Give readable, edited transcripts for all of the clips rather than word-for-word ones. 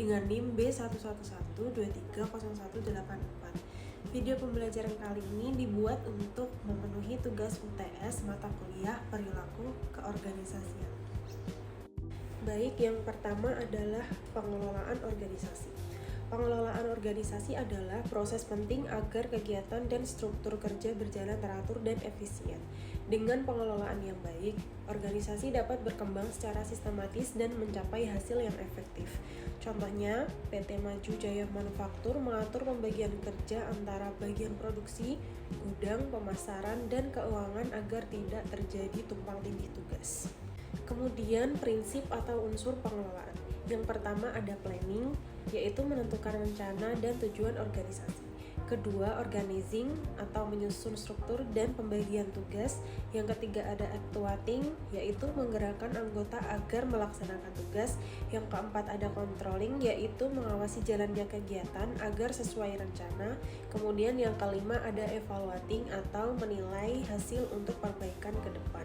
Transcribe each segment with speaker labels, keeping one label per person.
Speaker 1: dengan NIM B111230184. Video pembelajaran kali ini dibuat untuk memenuhi tugas UTS mata kuliah perilaku keorganisasian. Baik, yang pertama adalah pengelolaan organisasi. Pengelolaan organisasi adalah proses penting agar kegiatan dan struktur kerja berjalan teratur dan efisien. Dengan pengelolaan yang baik, organisasi dapat berkembang secara sistematis dan mencapai hasil yang efektif. Contohnya, PT Maju Jaya Manufaktur mengatur pembagian kerja antara bagian produksi, gudang, pemasaran, dan keuangan agar tidak terjadi tumpang tindih tugas. Kemudian, prinsip atau unsur pengelolaan. Yang pertama ada planning, yaitu menentukan rencana dan tujuan organisasi. Kedua, organizing atau menyusun struktur dan pembagian tugas. Yang ketiga ada actuating, yaitu menggerakkan anggota agar melaksanakan tugas. Yang keempat ada controlling, yaitu mengawasi jalannya kegiatan agar sesuai rencana. Kemudian yang kelima ada evaluating atau menilai hasil untuk perbaikan ke depan.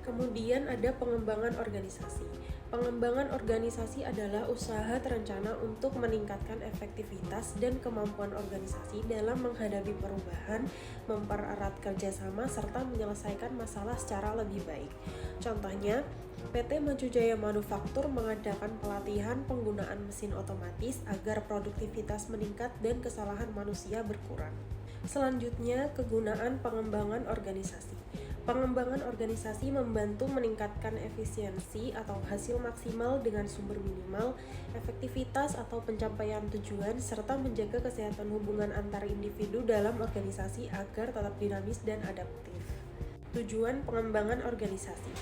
Speaker 1: Kemudian ada pengembangan organisasi. Pengembangan organisasi adalah usaha terencana untuk meningkatkan efektivitas dan kemampuan organisasi dalam menghadapi perubahan, mempererat kerjasama, serta menyelesaikan masalah secara lebih baik. Contohnya, PT Maju Jaya Manufaktur mengadakan pelatihan penggunaan mesin otomatis agar produktivitas meningkat dan kesalahan manusia berkurang. Selanjutnya, kegunaan pengembangan organisasi. Pengembangan organisasi membantu meningkatkan efisiensi atau hasil maksimal dengan sumber minimal, efektivitas atau pencapaian tujuan, serta menjaga kesehatan hubungan antar individu dalam organisasi agar tetap dinamis dan adaptif. Tujuan pengembangan organisasi.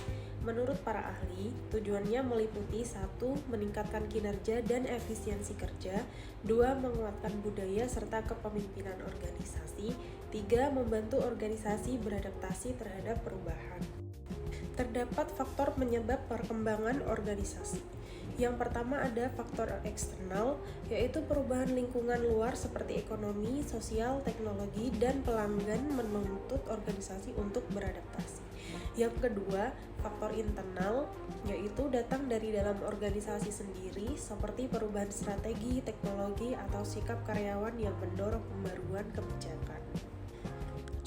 Speaker 1: Menurut para ahli, tujuannya meliputi 1. Meningkatkan kinerja dan efisiensi kerja, 2. Menguatkan budaya serta kepemimpinan organisasi, 3. Membantu organisasi beradaptasi terhadap perubahan. Terdapat faktor penyebab perkembangan organisasi. Yang pertama ada faktor eksternal, yaitu perubahan lingkungan luar seperti ekonomi, sosial, teknologi, dan pelanggan menuntut organisasi untuk beradaptasi. Yang kedua, faktor internal, yaitu datang dari dalam organisasi sendiri seperti perubahan strategi, teknologi, atau sikap karyawan yang mendorong pembaruan kebijakan.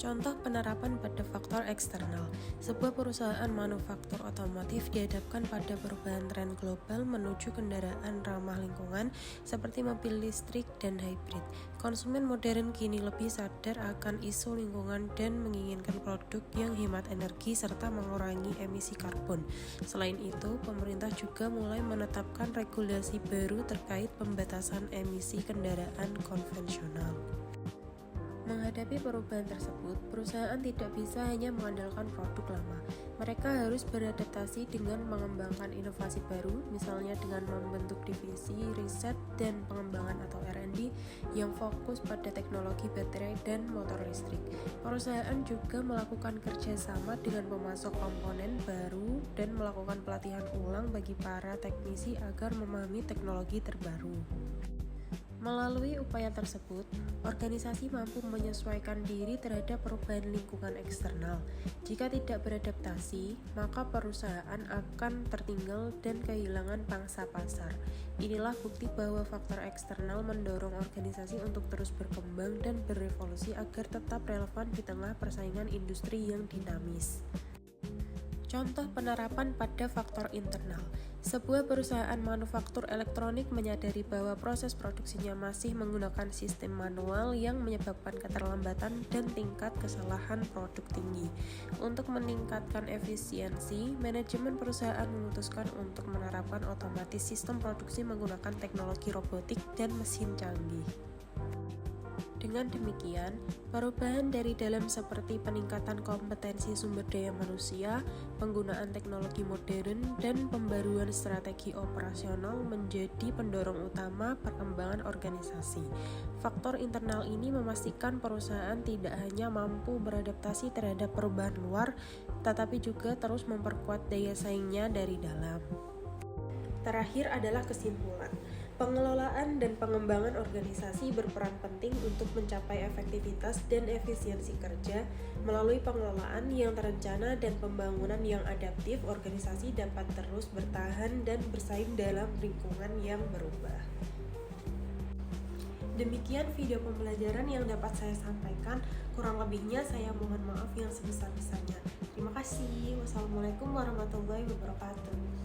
Speaker 1: Contoh penerapan pada faktor eksternal. Sebuah perusahaan manufaktur otomotif dihadapkan pada perubahan tren global menuju kendaraan ramah lingkungan seperti mobil listrik dan hybrid. Konsumen modern kini lebih sadar akan isu lingkungan dan menginginkan produk yang hemat energi serta mengurangi emisi karbon. Selain itu, pemerintah juga mulai menetapkan regulasi baru terkait pembatasan emisi kendaraan konvensional. Menghadapi perubahan tersebut, perusahaan tidak bisa hanya mengandalkan produk lama. Mereka harus beradaptasi dengan mengembangkan inovasi baru, misalnya dengan membentuk divisi riset dan pengembangan atau R&D yang fokus pada teknologi baterai dan motor listrik. Perusahaan juga melakukan kerjasama dengan pemasok komponen baru dan melakukan pelatihan ulang bagi para teknisi agar memahami teknologi terbaru. Melalui upaya tersebut, organisasi mampu menyesuaikan diri terhadap perubahan lingkungan eksternal. Jika tidak beradaptasi, maka perusahaan akan tertinggal dan kehilangan pangsa pasar. Inilah bukti bahwa faktor eksternal mendorong organisasi untuk terus berkembang dan berevolusi agar tetap relevan di tengah persaingan industri yang dinamis. Contoh penerapan pada faktor internal. Sebuah perusahaan manufaktur elektronik menyadari bahwa proses produksinya masih menggunakan sistem manual yang menyebabkan keterlambatan dan tingkat kesalahan produk tinggi. Untuk meningkatkan efisiensi, manajemen perusahaan memutuskan untuk menerapkan otomatis sistem produksi menggunakan teknologi robotik dan mesin canggih. Dengan demikian, perubahan dari dalam seperti peningkatan kompetensi sumber daya manusia, penggunaan teknologi modern, dan pembaruan strategi operasional menjadi pendorong utama perkembangan organisasi. Faktor internal ini memastikan perusahaan tidak hanya mampu beradaptasi terhadap perubahan luar, tetapi juga terus memperkuat daya saingnya dari dalam. Terakhir adalah kesimpulan. Pengelolaan dan pengembangan organisasi berperan penting untuk mencapai efektivitas dan efisiensi kerja. Melalui pengelolaan yang terencana dan pembangunan yang adaptif, organisasi dapat terus bertahan dan bersaing dalam lingkungan yang berubah. Demikian video pembelajaran yang dapat saya sampaikan. Kurang lebihnya saya mohon maaf yang sebesar-besarnya. Terima kasih. Wassalamualaikum warahmatullahi wabarakatuh.